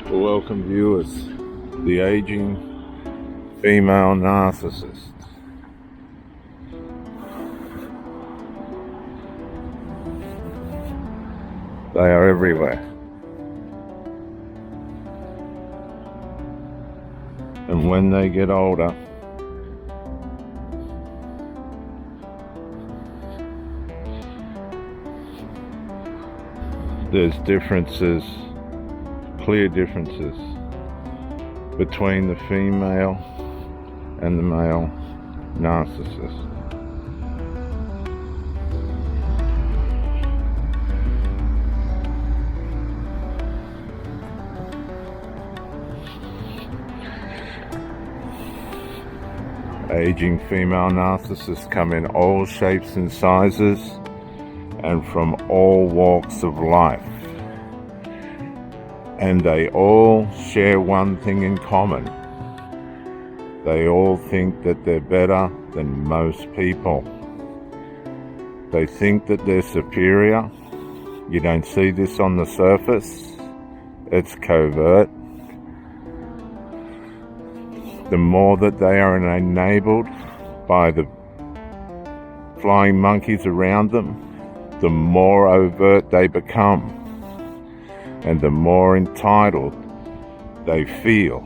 Welcome viewers, the aging female narcissist. They are everywhere. And when they get older, there's differences, clear differences between the female and the male narcissist. Aging female narcissists come in all shapes and sizes and from all walks of life. And they all share one thing in common. They all think that they're better than most people. They think that they're superior. You don't see this on the surface. It's covert. The more that they are enabled by the flying monkeys around them, the more overt they become, and the more entitled they feel.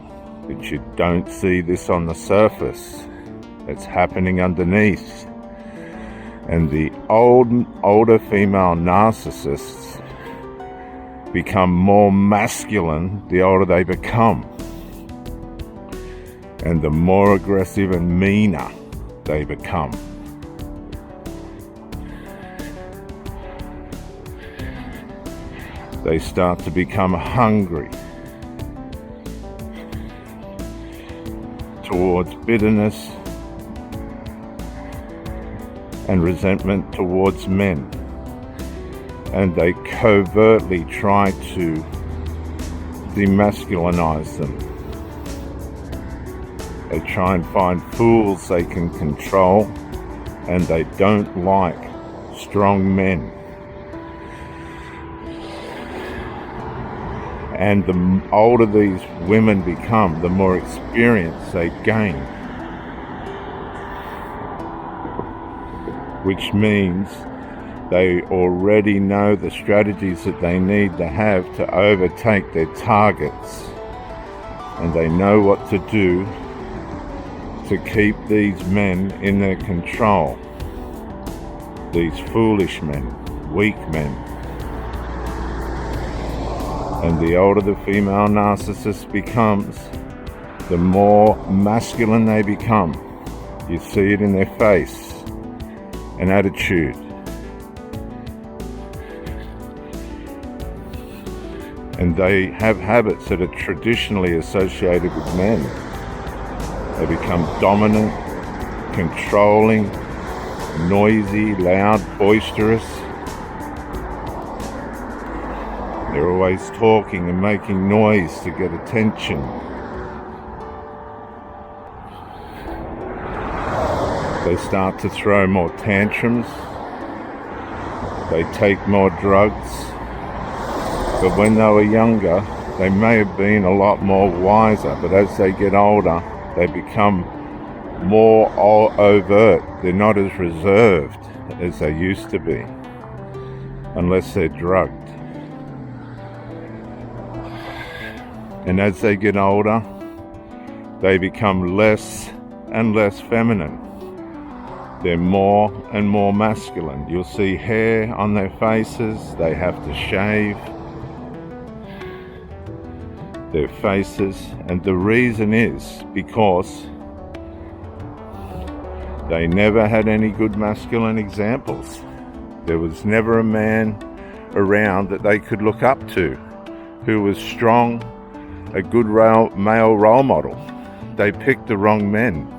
But you don't see this on the surface. It's happening underneath. And the older female narcissists become more masculine the older they become. And the more aggressive and meaner they become. They start to become hungry towards bitterness and resentment towards men. And they covertly try to demasculinize them. They try and find fools they can control, and they don't like strong men. And the older these women become, the more experience they gain. Which means they already know the strategies that they need to have to overtake their targets. And they know what to do to keep these men in their control. These foolish men, weak men. And the older the female narcissist becomes, the more masculine they become. You see it in their face and attitude. And they have habits that are traditionally associated with men. They become dominant, controlling, noisy, loud, boisterous. They're always talking and making noise to get attention. They start to throw more tantrums. They take more drugs. But when they were younger, they may have been a lot more wiser. But as they get older, they become more overt. They're not as reserved as they used to be, unless they're drugged. And as they get older, they become less and less feminine. They're more and more masculine. You'll see hair on their faces. They have to shave their faces. And the reason is because they never had any good masculine examples. There was never a man around that they could look up to who was strong, a good male role model. They picked the wrong men.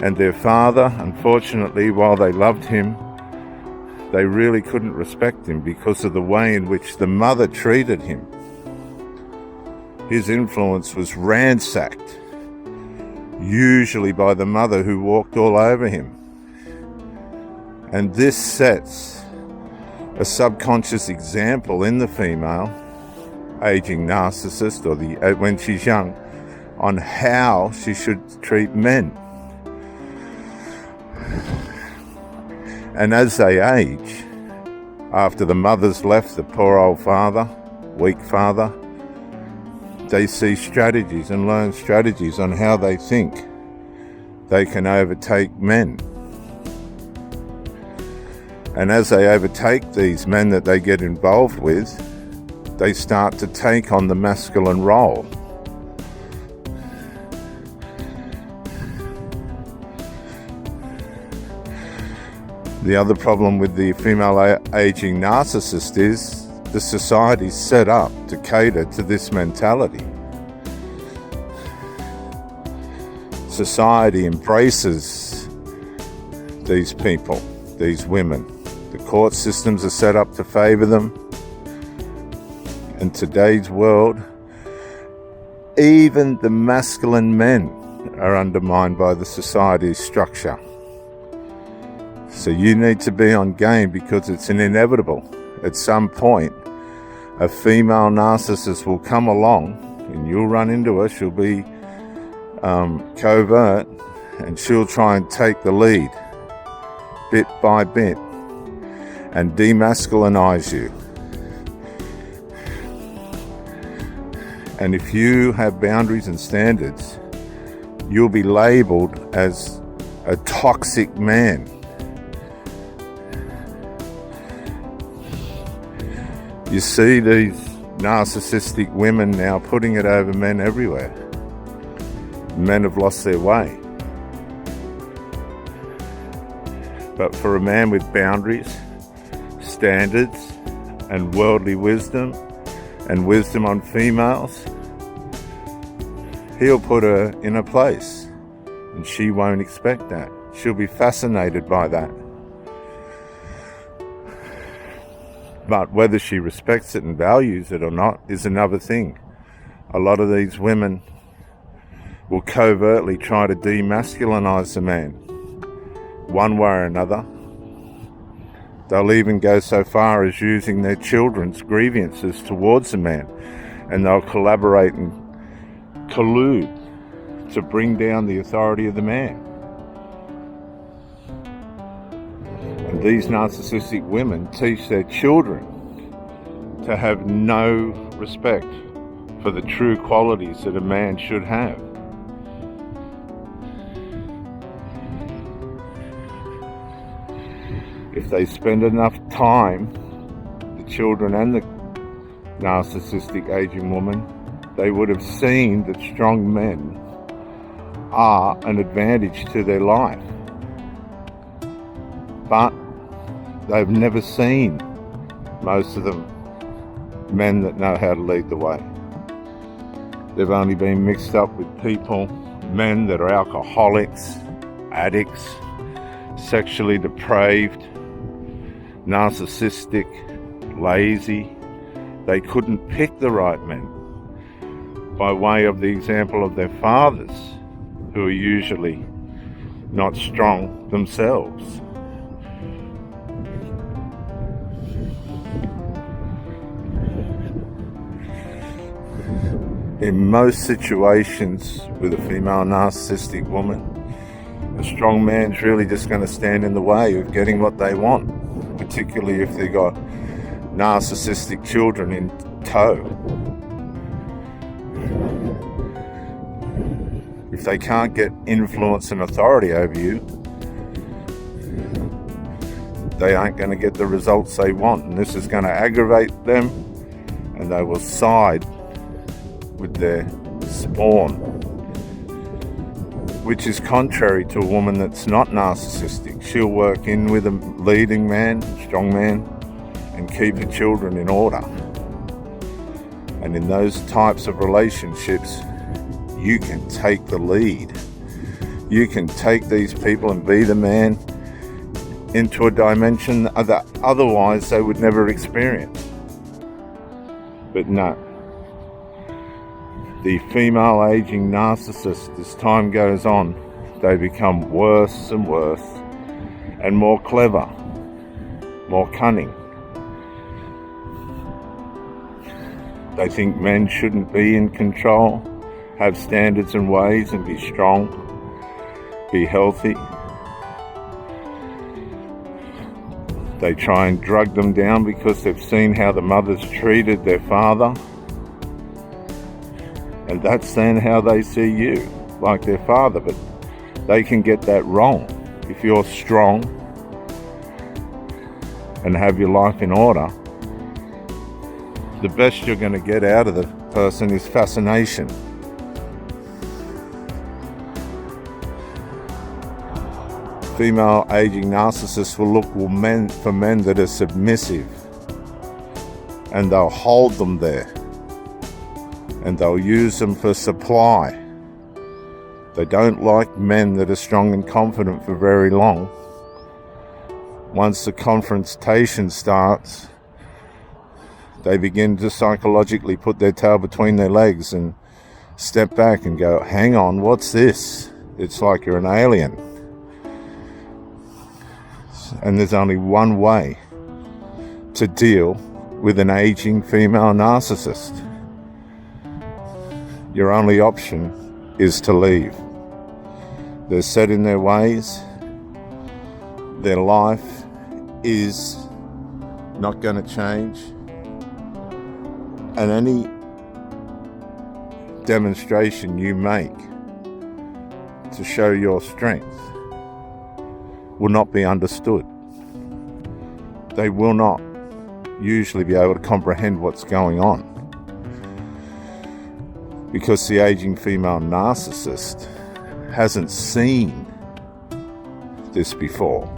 And their father, unfortunately, while they loved him, they really couldn't respect him because of the way in which the mother treated him. His influence was ransacked, usually by the mother who walked all over him. And this sets a subconscious example in the female aging narcissist, or when she's young, on how she should treat men. And as they age, after the mother's left the poor old father, weak father, they see strategies and learn strategies on how they think they can overtake men. And as they overtake these men that they get involved with, they start to take on the masculine role. The other problem with the female aging narcissist is the society's set up to cater to this mentality. Society embraces these people, these women. The court systems are set up to favour them. In today's world, even the masculine men are undermined by the society's structure. So you need to be on game, because it's inevitable. At some point, a female narcissist will come along and you'll run into her. She'll be covert, and she'll try and take the lead bit by bit and demasculinize you. And if you have boundaries and standards, you'll be labeled as a toxic man. You see these narcissistic women now putting it over men everywhere. Men have lost their way. But for a man with boundaries, standards, and worldly wisdom, and wisdom on females, he'll put her in a place, and she won't expect that. She'll be fascinated by that. But whether she respects it and values it or not is another thing. A lot of these women will covertly try to demasculinize the man, one way or another. They'll even go so far as using their children's grievances towards the man, and they'll collaborate and collude to bring down the authority of the man. And these narcissistic women teach their children to have no respect for the true qualities that a man should have. If they spend enough time, the children and the narcissistic aging woman, they would have seen that strong men are an advantage to their life. But they've never seen, most of them, men that know how to lead the way. They've only been mixed up with people, men that are alcoholics, addicts, sexually depraved, narcissistic, lazy. They couldn't pick the right men by way of the example of their fathers, who are usually not strong themselves. In most situations with a female narcissistic woman, a strong man's really just going to stand in the way of getting what they want, particularly if they've got narcissistic children in tow. If they can't get influence and authority over you, they aren't going to get the results they want, and this is going to aggravate them, and they will side with their spawn, which is contrary to a woman that's not narcissistic. She'll work in with a leading man, strong man, and keep her children in order. And in those types of relationships, you can take the lead. You can take these people and be the man into a dimension that otherwise they would never experience. But no. The female aging narcissist, as time goes on, they become worse and worse, and more clever, more cunning. They think men shouldn't be in control, have standards and ways, and be strong, be healthy. They try and drug them down because they've seen how the mothers treated their father. And that's then how they see you, like their father. But they can get that wrong. If you're strong and have your life in order, the best you're going to get out of the person is fascination. Female aging narcissists will look for men that are submissive, and they'll hold them there, and they'll use them for supply. They don't like men that are strong and confident for very long. Once the confrontation starts, they begin to psychologically put their tail between their legs and step back and go, hang on, what's this? It's like you're an alien. And there's only one way to deal with an aging female narcissist. Your only option is to leave. They're set in their ways. Their life is not going to change. And any demonstration you make to show your strength will not be understood. They will not usually be able to comprehend what's going on, because the aging female narcissist hasn't seen this before.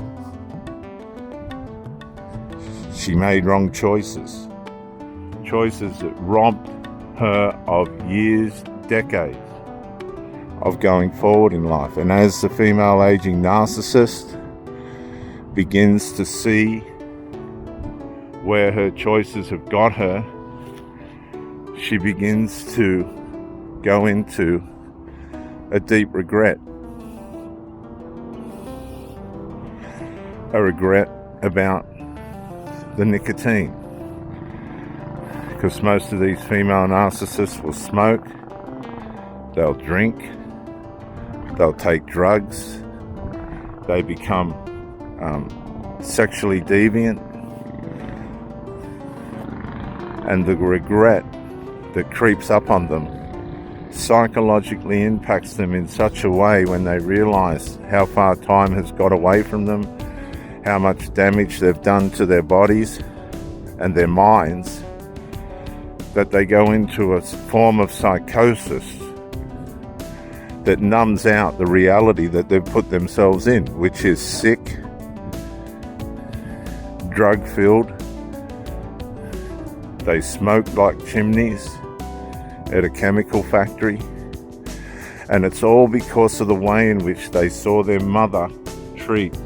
She made wrong choices that robbed her of years, decades of going forward in life. And as the female aging narcissist begins to see where her choices have got her, she begins to go into a deep regret. A regret about the nicotine. Because most of these female narcissists will smoke, they'll drink, they'll take drugs, they become sexually deviant, and the regret that creeps up on them psychologically impacts them in such a way when they realize how far time has got away from them, how much damage they've done to their bodies and their minds, that they go into a form of psychosis that numbs out the reality that they've put themselves in, which is sick, drug-filled. They smoke like chimneys at a chemical factory. And it's all because of the way in which they saw their mother treat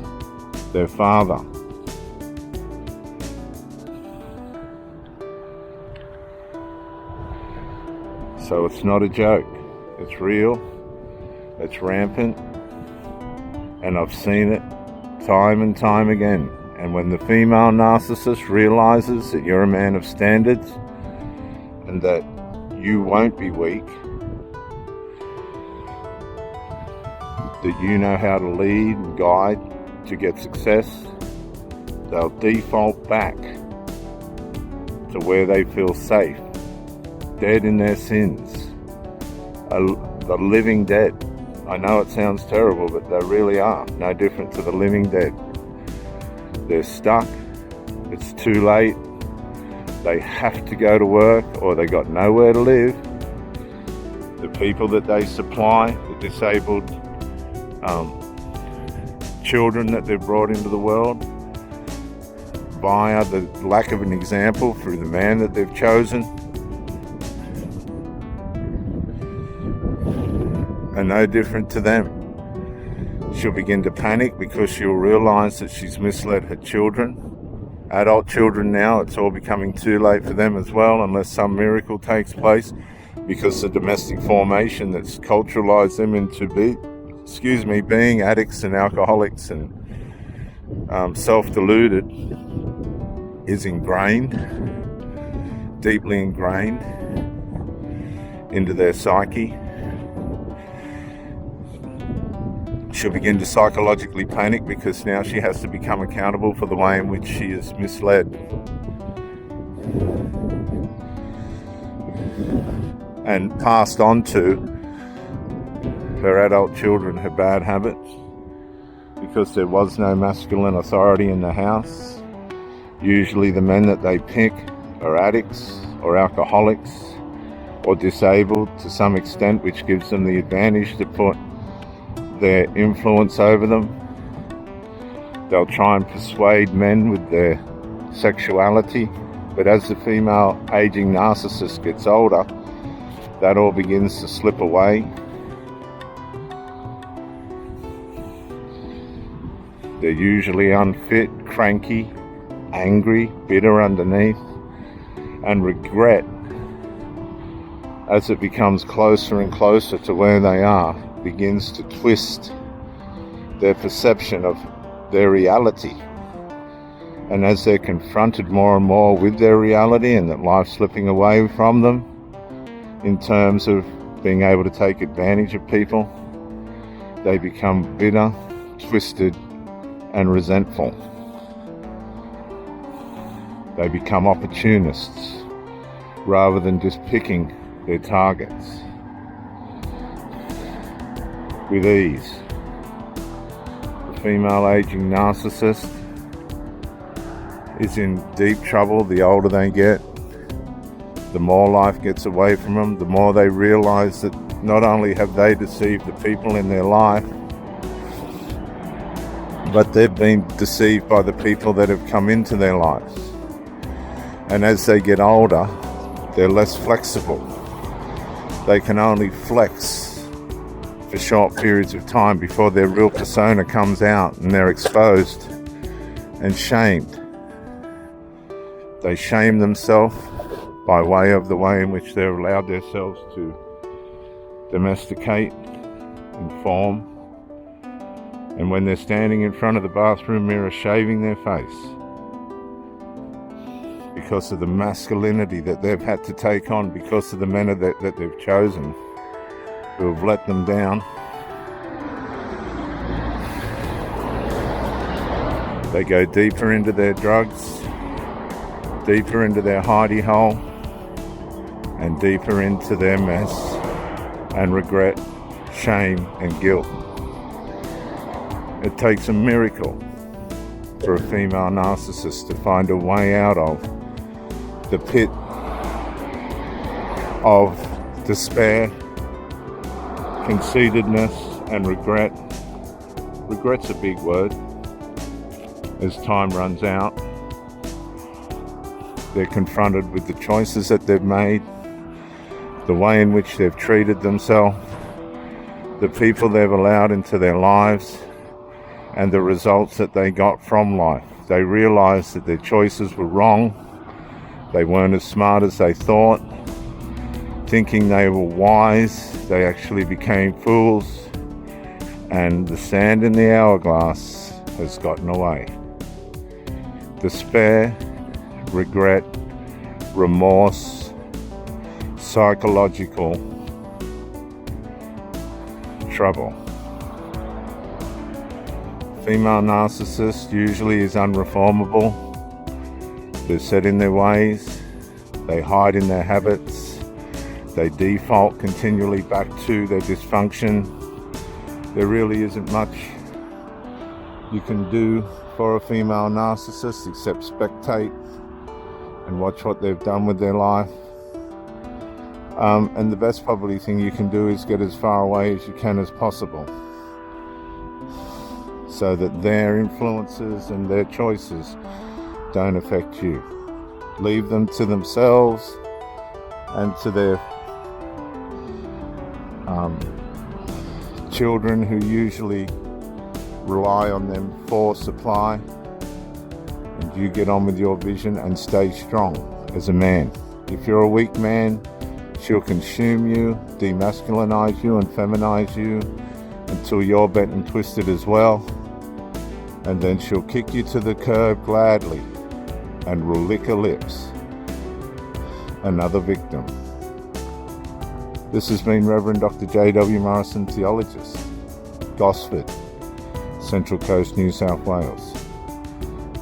their father. So it's not a joke. It's real. It's rampant. And I've seen it time and time again. And when the female narcissist realizes that you're a man of standards and that you won't be weak, that you know how to lead and guide to get success, they'll default back to where they feel safe, dead in their sins, the living dead. I know it sounds terrible, but they really are no different to the living dead. They're stuck, it's too late, they have to go to work or they got nowhere to live. The people that they supply, the disabled children that they've brought into the world, via the lack of an example through the man that they've chosen, are no different to them. She'll begin to panic because she'll realize that she's misled her children. Adult children now, it's all becoming too late for them as well, unless some miracle takes place, because the domestic formation that's culturalized them into being addicts and alcoholics and self-deluded is ingrained. deeply ingrained into their psyche. She'll begin to psychologically panic because now she has to become accountable for the way in which she is misled. And passed on to her adult children her bad habits because there was no masculine authority in the house. Usually the men that they pick are addicts or alcoholics or disabled to some extent, which gives them the advantage to put their influence over them. They'll try and persuade men with their sexuality, but as the female aging narcissist gets older, that all begins to slip away. They're usually unfit, cranky, angry, bitter underneath, and regret, as it becomes closer and closer to where they are, begins to twist their perception of their reality. And as they're confronted more and more with their reality and that life's slipping away from them in terms of being able to take advantage of people, they become bitter, twisted, and resentful. They become opportunists rather than just picking their targets with ease. The female aging narcissist is in deep trouble the older they get. The more life gets away from them, the more they realize that not only have they deceived the people in their life, but they've been deceived by the people that have come into their lives. And as they get older, they're less flexible. They can only flex for short periods of time before their real persona comes out and they're exposed and shamed. They shame themselves by way of the way in which they've allowed themselves to domesticate and form. And when they're standing in front of the bathroom mirror shaving their face because of the masculinity that they've had to take on, because of the men that they've chosen who have let them down, they go deeper into their drugs, deeper into their hidey hole, and deeper into their mess and regret, shame, and guilt. It takes a miracle for a female narcissist to find a way out of the pit of despair, conceitedness, and regret. Regret's a big word. As time runs out, they're confronted with the choices that they've made, the way in which they've treated themselves, the people they've allowed into their lives, and the results that they got from life. They realized that their choices were wrong. They weren't as smart as they thought. Thinking they were wise, they actually became fools. And the sand in the hourglass has gotten away. Despair, regret, remorse, psychological trouble. Female narcissist usually is unreformable. They're set in their ways. They hide in their habits. They default continually back to their dysfunction. There really isn't much you can do for a female narcissist except spectate and watch what they've done with their life. And the best probably thing you can do is get as far away as you can as possible, so that their influences and their choices don't affect you. Leave them to themselves and to their children, who usually rely on them for supply, and you get on with your vision and stay strong as a man. If you're a weak man, she'll consume you, demasculinize you, and feminize you until you're bent and twisted as well. And then she'll kick you to the curb gladly and will lick her lips another victim. This has been Reverend Dr. J.W. Morrison, theologist, Gosford, Central Coast, New South Wales.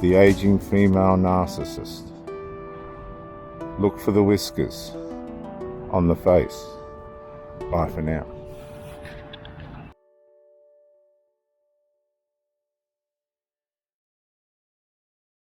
The aging female narcissist. Look for the whiskers on the face. Bye for now.